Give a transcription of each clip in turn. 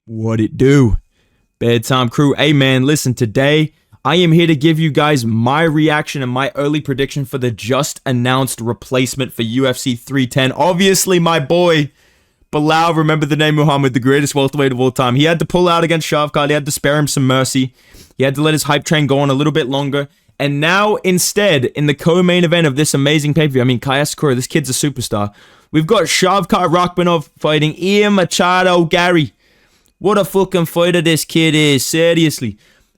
What it do? Bedtime crew. Hey man, listen, today I am here to give you guys my reaction and my early prediction for the just announced replacement for UFC 310. Obviously, my boy, Bilal, remember the name Muhammad, the greatest welterweight of all time. He had to pull out against Shavkat. He had to spare him some mercy. He had to let his hype train go on a little bit longer. And now, instead, in the co-main event of this amazing pay-per-view, I mean, Kaya Sakura, this kid's a superstar. We've got Shavkat Rakhmonov fighting Ian Machado Garry. What a fucking fighter this kid is, seriously.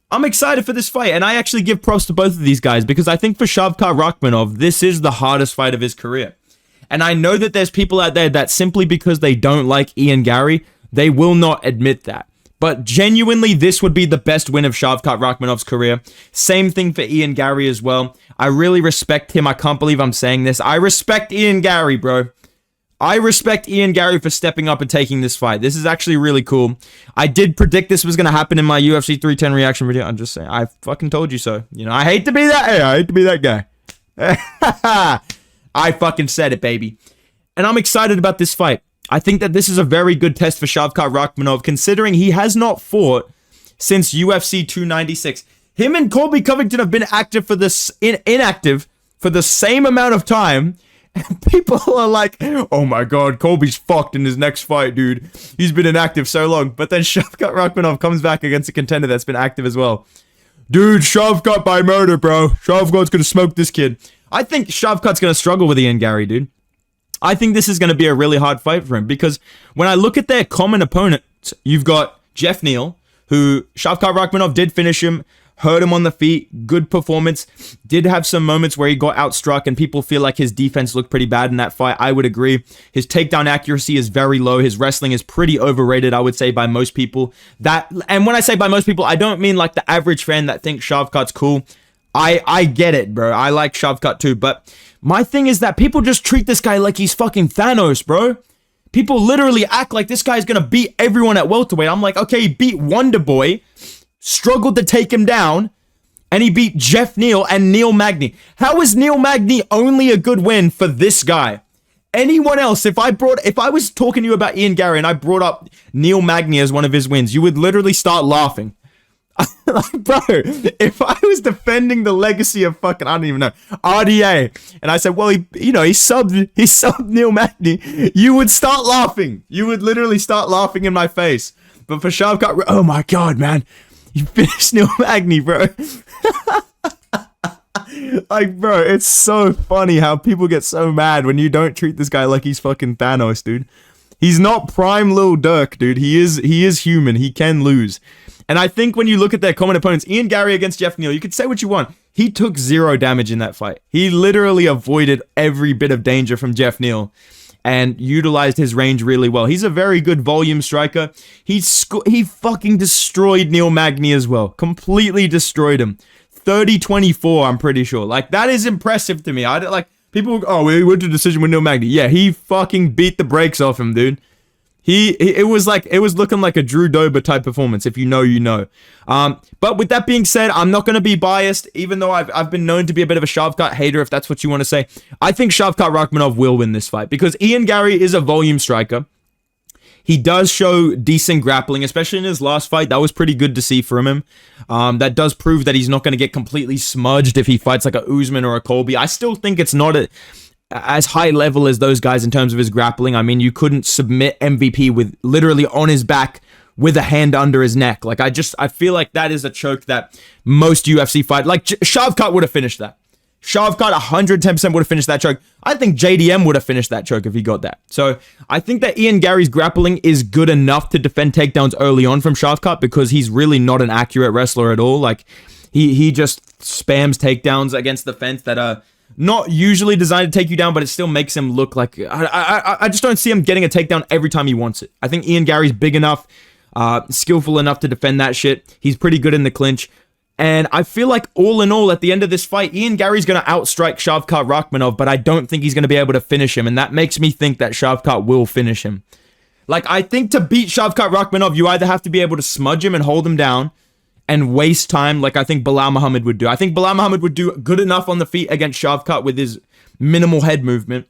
I'm excited for this fight, and I actually give props to both of these guys because I think for Shavkat Rakhmonov, this is the hardest fight of his career. And I know that there's people out there that simply because they don't like Ian Garry, they will not admit that. But genuinely, this would be the best win of Shavkat Rakhmonov's career. Same thing for Ian Garry as well. I really respect him. I can't believe I'm saying this. I respect Ian Garry, bro. I respect Ian Garry for stepping up and taking this fight. This is actually really cool. I did predict this was going to happen in my UFC 310 reaction video. I'm just saying, I fucking told you so. You know, I hate to be that. Hey, I hate to be that guy. I fucking said it, baby. And I'm excited about this fight. I think that this is a very good test for Shavkat Rakhmonov, considering he has not fought since UFC 296. Him and Colby Covington have been active for this inactive for the same amount of time. And people are like, oh my god, Colby's fucked in his next fight, dude. He's been inactive so long. But then Shavkat Rakhmonov comes back against a contender that's been active as well. Dude, Shavkat by murder, bro. Shavkat's gonna smoke this kid. I think Shavkat's gonna struggle with Ian Garry, dude. I think this is going to be a really hard fight for him because when I look at their common opponents, you've got Jeff Neal, who Shavkat Rakhmonov did finish him, hurt him on the feet, good performance, did have some moments where he got outstruck and people feel like his defense looked pretty bad in that fight. I would agree. His takedown accuracy is very low. His wrestling is pretty overrated, I would say, by most people. And when I say by most people, I don't mean like the average fan that thinks Shavkat's cool. I get it, bro. I like Shavkat too, but my thing is that people just treat this guy like he's fucking Thanos, bro. People literally act like this guy's gonna beat everyone at welterweight. I'm like, okay, he beat Wonder Boy, struggled to take him down, and he beat Jeff Neal and Neil Magny. How is Neil Magny only a good win for this guy? Anyone else, if I was talking to you about Ian Garry and I brought up Neil Magny as one of his wins, you would literally start laughing. Like, bro, if I was defending the legacy of fucking, I don't even know, RDA, and I said, well, he subbed Neil Magny, you would start laughing. You would literally start laughing in my face. But for Shavkat, oh my god, man, you finished Neil Magny, bro. Like, bro, it's so funny how people get so mad when you don't treat this guy like he's fucking Thanos, dude. He's not prime Lil Durk, dude. He is human. He can lose. And I think when you look at their common opponents, Ian Garry against Jeff Neal, you could say what you want. He took 0 damage in that fight. He literally avoided every bit of danger from Jeff Neal and utilized his range really well. He's a very good volume striker. He fucking destroyed Neil Magny as well. Completely destroyed him. 30-24, I'm pretty sure. Like, that is impressive to me. People, oh, we went to decision with Neil Magny. Yeah, he fucking beat the brakes off him, dude. It was looking like a Drew Dober type performance. If you know, you know. But with that being said, I'm not going to be biased, even though I've been known to be a bit of a Shavkat hater, if that's what you want to say. I think Shavkat Rakhmonov will win this fight because Ian Garry is a volume striker. He does show decent grappling, especially in his last fight. That was pretty good to see from him. That does prove that he's not going to get completely smudged if he fights like a Usman or a Colby. I still think it's not as high level as those guys in terms of his grappling. I mean, you couldn't submit MVP with literally on his back with a hand under his neck. Like, I feel like that is a choke that most UFC fighters, like Shavkat would have finished that. Shavkat 110% would have finished that choke. I think JDM would have finished that choke if he got that. So I think that Ian Garry's grappling is good enough to defend takedowns early on from Shavkat because he's really not an accurate wrestler at all. Like, he just spams takedowns against the fence that are not usually designed to take you down, but it still makes him look like... I just don't see him getting a takedown every time he wants it. I think Ian Garry's big enough, skillful enough to defend that shit. He's pretty good in the clinch. And I feel like all in all, at the end of this fight, Ian Garry's going to outstrike Shavkat Rakhmonov, but I don't think he's going to be able to finish him. And that makes me think that Shavkat will finish him. Like, I think to beat Shavkat Rakhmonov, you either have to be able to smudge him and hold him down and waste time like I think Bilal Muhammad would do. I think Bilal Muhammad would do good enough on the feet against Shavkat with his minimal head movement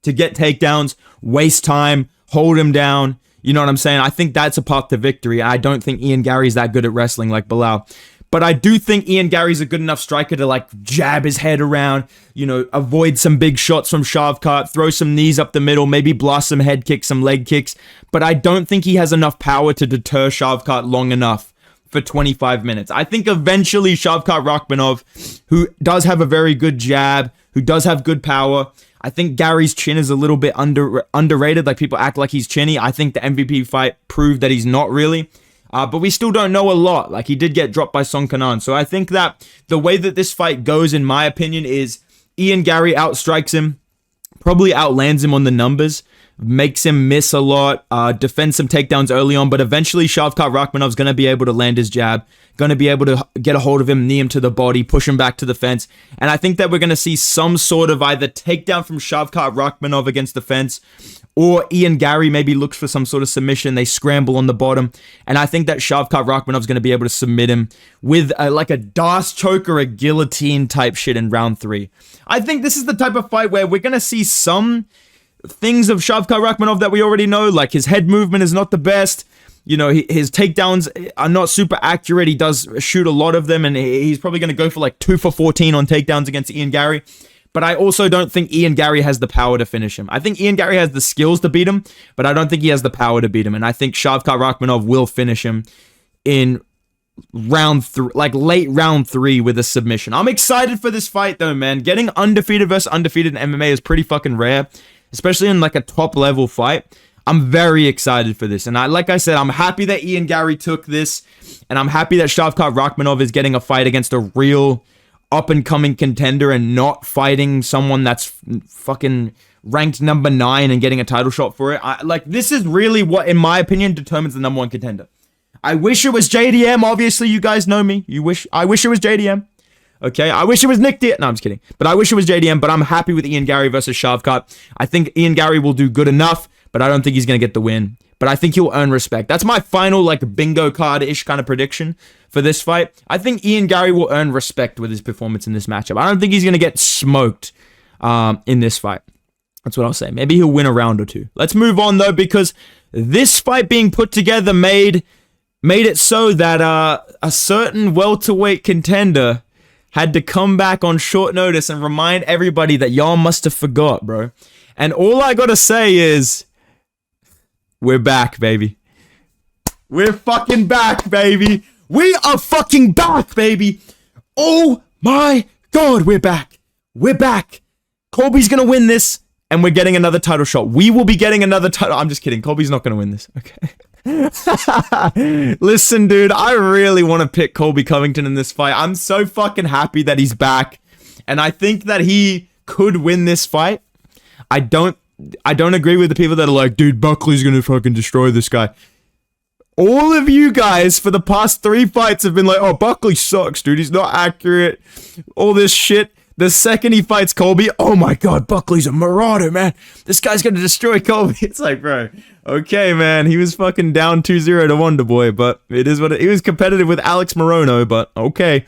to get takedowns, waste time, hold him down, You know what I'm saying? I think that's a path to victory. I don't think Ian Garry's that good at wrestling like Bilal. But I do think Ian Garry's a good enough striker to like jab his head around, you know, avoid some big shots from Shavkat, throw some knees up the middle, maybe blast some head kicks, some leg kicks. But I don't think he has enough power to deter Shavkat long enough for 25 minutes. I think eventually Shavkat Rakhmonov, who does have a very good jab, who does have good power, I think Garry's chin is a little bit underrated. Like, people act like he's chinny. I think the MVP fight proved that he's not really. But we still don't know a lot. Like, he did get dropped by Song Kanan. So I think that the way that this fight goes, in my opinion, is Ian Garry outstrikes him, probably outlands him on the numbers, makes him miss a lot, defends some takedowns early on, but eventually Shavkat Rakhmonov's going to be able to land his jab, going to be able to get a hold of him, knee him to the body, push him back to the fence. And I think that we're going to see some sort of either takedown from Shavkat Rakhmonov against the fence, or Ian Garry maybe looks for some sort of submission. They scramble on the bottom. And I think that Shavkat Rakhmonov's going to be able to submit him with like a Das choke or a guillotine type shit in round 3. I think this is the type of fight where we're going to see some things of Shavkat Rakhmonov that we already know. Like, his head movement is not the best. You know, his takedowns are not super accurate. He does shoot a lot of them, and he's probably going to go for like 2 for 14 on takedowns against Ian Garry. But I also don't think Ian Garry has the power to finish him. I think Ian Garry has the skills to beat him, but I don't think he has the power to beat him. And I think Shavkat Rakhmonov will finish him in round 3, like late round 3 with a submission. I'm excited for this fight though, man. Getting undefeated versus undefeated in MMA is pretty fucking rare, especially in like a top level fight. I'm very excited for this. And like I said, I'm happy that Ian Garry took this, and I'm happy that Shavkat Rakhmonov is getting a fight against a real up-and-coming contender and not fighting someone that's fucking ranked number 9 and getting a title shot for it. Like, this is really what, in my opinion, determines the number 1 contender. I wish it was JDM. Obviously, you guys know me. I wish it was JDM. Okay, I wish it was Nick Diaz. No, I'm just kidding. But I wish it was JDM, but I'm happy with Ian Garry versus Shavkat. I think Ian Garry will do good enough, but I don't think he's going to get the win. But I think he'll earn respect. That's my final, like, bingo card-ish kind of prediction for this fight. I think Ian Garry will earn respect with his performance in this matchup. I don't think he's going to get smoked in this fight. That's what I'll say. Maybe he'll win a round or 2. Let's move on, though, because this fight being put together made it so that a certain welterweight contender had to come back on short notice and remind everybody that y'all must have forgot, bro. And all I gotta say is, we're back, baby. We're fucking back, baby. We are fucking back, baby. Oh my God, we're back. We're back. Colby's gonna win this, and we're getting another title shot. We will be getting another title. I'm just kidding. Colby's not gonna win this. Okay. Listen, dude, I really want to pick Colby Covington in this fight. I'm so fucking happy that he's back, and I think that he could win this fight. I don't agree with the people that are like, dude, Buckley's gonna fucking destroy this guy. All of you guys for the past 3 fights have been like, oh, Buckley sucks, dude. He's not accurate. All this shit. The second he fights Colby, oh my God, Buckley's a marauder, man. This guy's gonna destroy Colby. It's like, bro, okay, man. He was fucking down 2-0 to Wonder Boy, but it is what he was competitive with Alex Morono, but okay.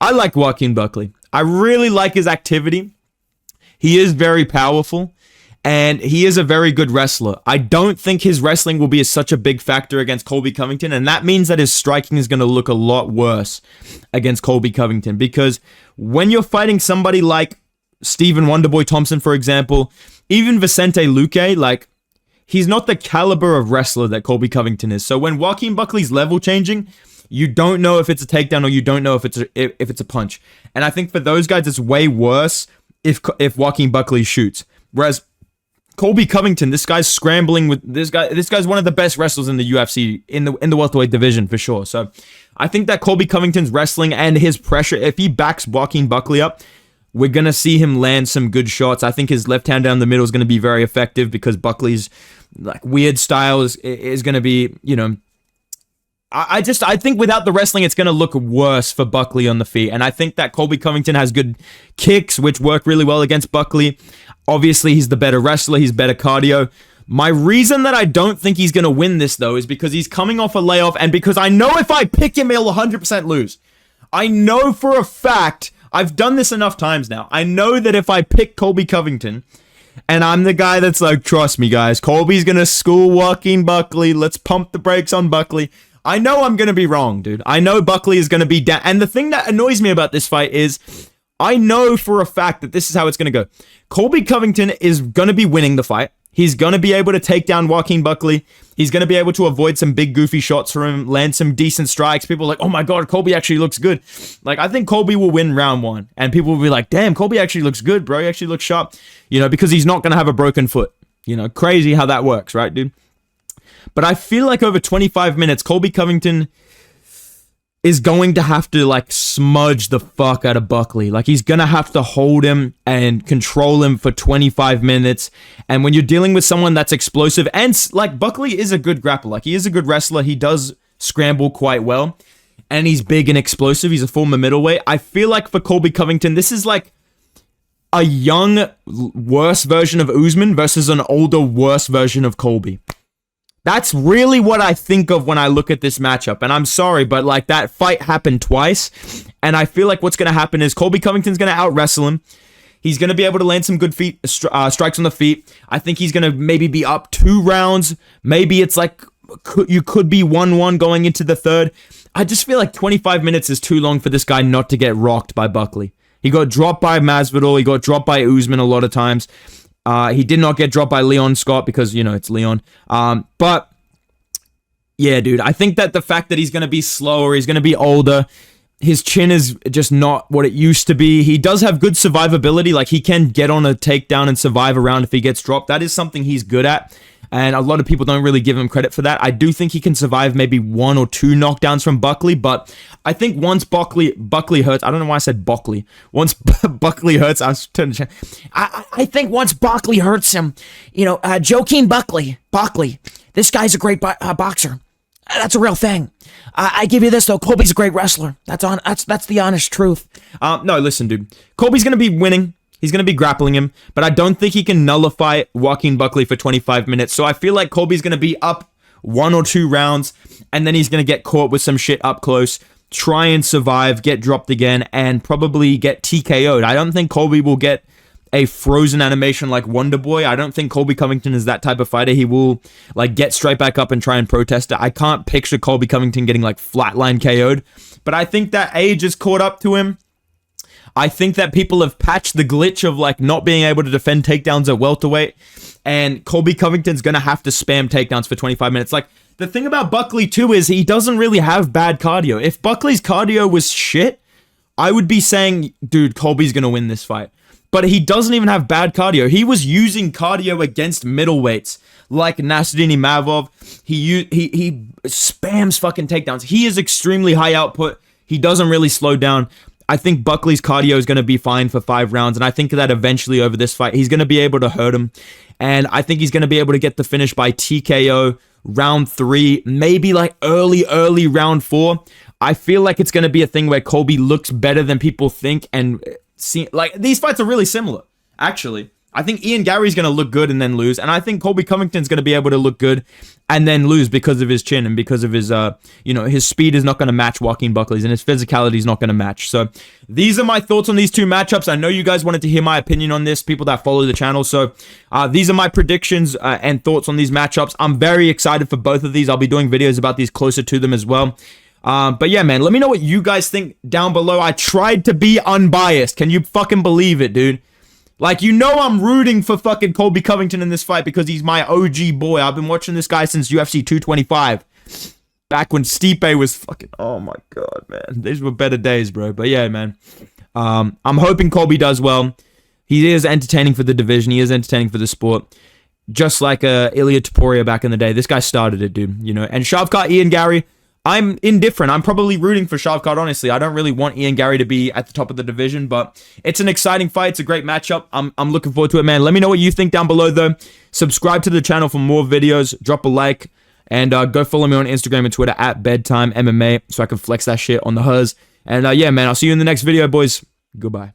I like Joaquin Buckley. I really like his activity. He is very powerful, and he is a very good wrestler. I don't think his wrestling will be such a big factor against Colby Covington, and that means that his striking is going to look a lot worse against Colby Covington, because when you're fighting somebody like Stephen Wonderboy Thompson, for example, even Vicente Luque, like, he's not the caliber of wrestler that Colby Covington is. So when Joaquin Buckley's level changing, you don't know if it's a takedown or you don't know if it's a punch. And I think for those guys, it's way worse if Joaquin Buckley shoots. Whereas Colby Covington, this guy's scrambling with this guy. This guy's one of the best wrestlers in the UFC in the welterweight division for sure. So I think that Colby Covington's wrestling and his pressure, if he backs Joaquin Buckley up, we're gonna see him land some good shots. I think his left hand down the middle is gonna be very effective because Buckley's like weird style is gonna be, you know. I think without the wrestling, it's going to look worse for Buckley on the feet. And I think that Colby Covington has good kicks, which work really well against Buckley. Obviously, he's the better wrestler. He's better cardio. My reason that I don't think he's going to win this, though, is because he's coming off a layoff and because I know if I pick him, he'll 100% lose. I know for a fact, I've done this enough times now. I know that if I pick Colby Covington, And I'm the guy that's like, trust me, guys, Colby's going to school Joaquin Buckley. Let's pump the brakes on Buckley. I know I'm going to be wrong, dude. I know Buckley is going to be down. And the thing that annoys me about this fight is I know for a fact that this is how it's going to go. Colby Covington is going to be winning the fight. He's going to be able to take down Joaquin Buckley. He's going to be able to avoid some big goofy shots from him, land some decent strikes. People are like, oh my God, Colby actually looks good. Like, I think Colby will win round 1. And people will be like, damn, Colby actually looks good, bro. He actually looks sharp. You know, because he's not going to have a broken foot. You know, crazy how that works, right, dude? But I feel like over 25 minutes, Colby Covington is going to have to, like, smudge the fuck out of Buckley. Like, he's going to have to hold him and control him for 25 minutes. And when you're dealing with someone that's explosive, and, like, Buckley is a good grappler. Like, he is a good wrestler. He does scramble quite well. And he's big and explosive. He's a former middleweight. I feel like for Colby Covington, this is, like, a young, worse version of Usman versus an older, worse version of Colby. That's really what I think of when I look at this matchup. And I'm sorry, but like that fight happened twice. And I feel like what's going to happen is Colby Covington's going to out-wrestle him. He's going to be able to land some good strikes on the feet. I think he's going to maybe be up 2 rounds. Maybe it's like you could be 1-1 going into the third. I just feel like 25 minutes is too long for this guy not to get rocked by Buckley. He got dropped by Masvidal. He got dropped by Usman a lot of times. He did not get dropped by Leon Scott because, you know, it's Leon. But, yeah, dude, I think that the fact that he's going to be slower, he's going to be older, his chin is just not what it used to be. He does have good survivability. Like, he can get on a takedown and survive around if he gets dropped. That is something he's good at. And a lot of people don't really give him credit for that. I do think he can survive maybe 1 or 2 knockdowns from Buckley, but I think once Buckley hurts, I don't know why I said Buckley. Once Buckley hurts, I was turning to I think once Buckley hurts him, you know, Joaquin Buckley, this guy's a great boxer. That's a real thing. I give you this though, Colby's a great wrestler. That's the honest truth. No, listen, dude. Colby's gonna be winning. He's going to be grappling him, but I don't think he can nullify Joaquin Buckley for 25 minutes. So I feel like Colby's going to be up 1 or 2 rounds, and then he's going to get caught with some shit up close, try and survive, get dropped again, and probably get TKO'd. I don't think Colby will get a frozen animation like Wonder Boy. I don't think Colby Covington is that type of fighter. He will like get straight back up and try and protest it. I can't picture Colby Covington getting like flatline KO'd, but I think that age is caught up to him. I think that people have patched the glitch of like not being able to defend takedowns at welterweight, and Colby Covington's gonna have to spam takedowns for 25 minutes. Like, the thing about Buckley too is he doesn't really have bad cardio. If Buckley's cardio was shit, I would be saying, dude, Colby's gonna win this fight. But he doesn't even have bad cardio. He was using cardio against middleweights like Nasruddin Imavov. He spams fucking takedowns. He is extremely high output. He doesn't really slow down. I think Buckley's cardio is going to be fine for 5 rounds, and I think that eventually over this fight, he's going to be able to hurt him, and I think he's going to be able to get the finish by TKO round 3, maybe like early round 4. I feel like it's going to be a thing where Colby looks better than people think, and like these fights are really similar, actually. I think Ian Garry's going to look good and then lose, and I think Colby Covington's going to be able to look good and then lose because of his chin and because of his, his speed is not going to match Joaquin Buckley's, and his physicality is not going to match. So these are my thoughts on these 2 matchups. I know you guys wanted to hear my opinion on this, people that follow the channel. So these are my predictions and thoughts on these matchups. I'm very excited for both of these. I'll be doing videos about these closer to them as well. But yeah, man, let me know what you guys think down below. I tried to be unbiased. Can you fucking believe it, dude? Like, you know I'm rooting for fucking Colby Covington in this fight because he's my OG boy. I've been watching this guy since UFC 225. Back when Stipe was fucking... Oh, my God, man. These were better days, bro. But yeah, man. I'm hoping Colby does well. He is entertaining for the division. He is entertaining for the sport. Just like Ilya Topuria back in the day. This guy started it, dude. You know. And Shavkat, Ian Garry... I'm indifferent. I'm probably rooting for Shavkat, honestly. I don't really want Ian Garry to be at the top of the division, but it's an exciting fight. It's a great matchup. I'm looking forward to it, man. Let me know what you think down below, though. Subscribe to the channel for more videos. Drop a like, and go follow me on Instagram and Twitter at Bedtime MMA so I can flex that shit on the huzz. And yeah, man, I'll see you in the next video, boys. Goodbye.